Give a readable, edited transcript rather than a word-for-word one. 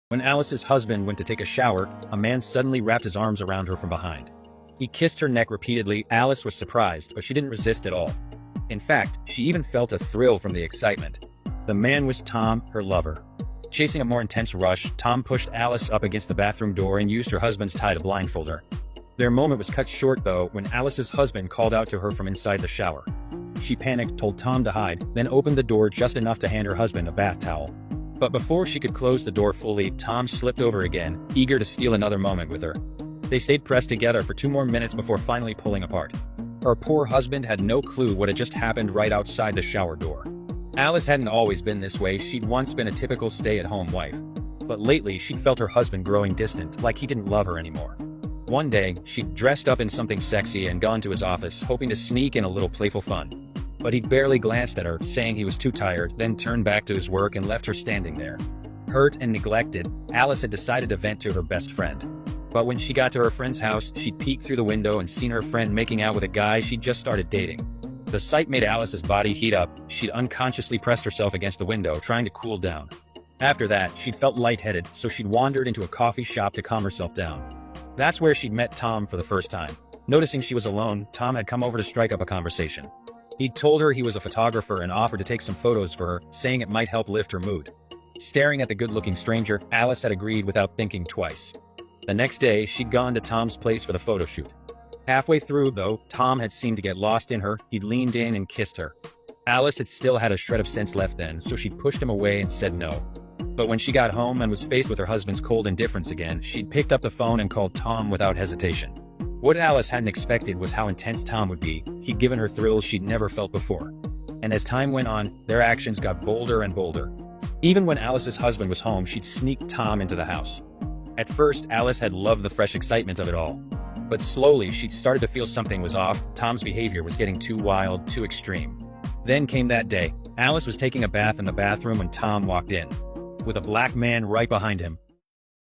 When Alice's husband went to take a shower, a man suddenly wrapped his arms around her from behind. He kissed her neck repeatedly. Alice was surprised, but she didn't resist at all. In fact, she even felt a thrill from the excitement. The man was Tom, her lover. Chasing a more intense rush, Tom pushed Alice up against the bathroom door and used her husband's tie to blindfold her. Their moment was cut short though when Alice's husband called out to her from inside the shower. She panicked, told Tom to hide, then opened the door just enough to hand her husband a bath towel. But before she could close the door fully, Tom slipped over again, eager to steal another moment with her. They stayed pressed together for 2 more minutes before finally pulling apart. Her poor husband had no clue what had just happened right outside the shower door. Alice hadn't always been this way. She'd once been a typical stay-at-home wife. But lately, she'd felt her husband growing distant, like he didn't love her anymore. One day, she'd dressed up in something sexy and gone to his office, hoping to sneak in a little playful fun. But he'd barely glanced at her, saying he was too tired, then turned back to his work and left her standing there. Hurt and neglected, Alice had decided to vent to her best friend. But when she got to her friend's house, she'd peeked through the window and seen her friend making out with a guy she'd just started dating. The sight made Alice's body heat up. She'd unconsciously pressed herself against the window, trying to cool down. After that, she'd felt lightheaded, so she'd wandered into a coffee shop to calm herself down. That's where she'd met Tom for the first time. Noticing she was alone, Tom had come over to strike up a conversation. He'd told her he was a photographer and offered to take some photos for her, saying it might help lift her mood. Staring at the good-looking stranger, Alice had agreed without thinking twice. The next day, she'd gone to Tom's place for the photo shoot. Halfway through, though, Tom had seemed to get lost in her. He'd leaned in and kissed her. Alice had still had a shred of sense left then, so she pushed him away and said no. But when she got home and was faced with her husband's cold indifference again, she'd picked up the phone and called Tom without hesitation. What Alice hadn't expected was how intense Tom would be. He'd given her thrills she'd never felt before. And as time went on, their actions got bolder and bolder. Even when Alice's husband was home, she'd sneak Tom into the house. At first, Alice had loved the fresh excitement of it all. But slowly, she'd started to feel something was off. Tom's behavior was getting too wild, too extreme. Then came that day. Alice was taking a bath in the bathroom when Tom walked in. With a black man right behind him,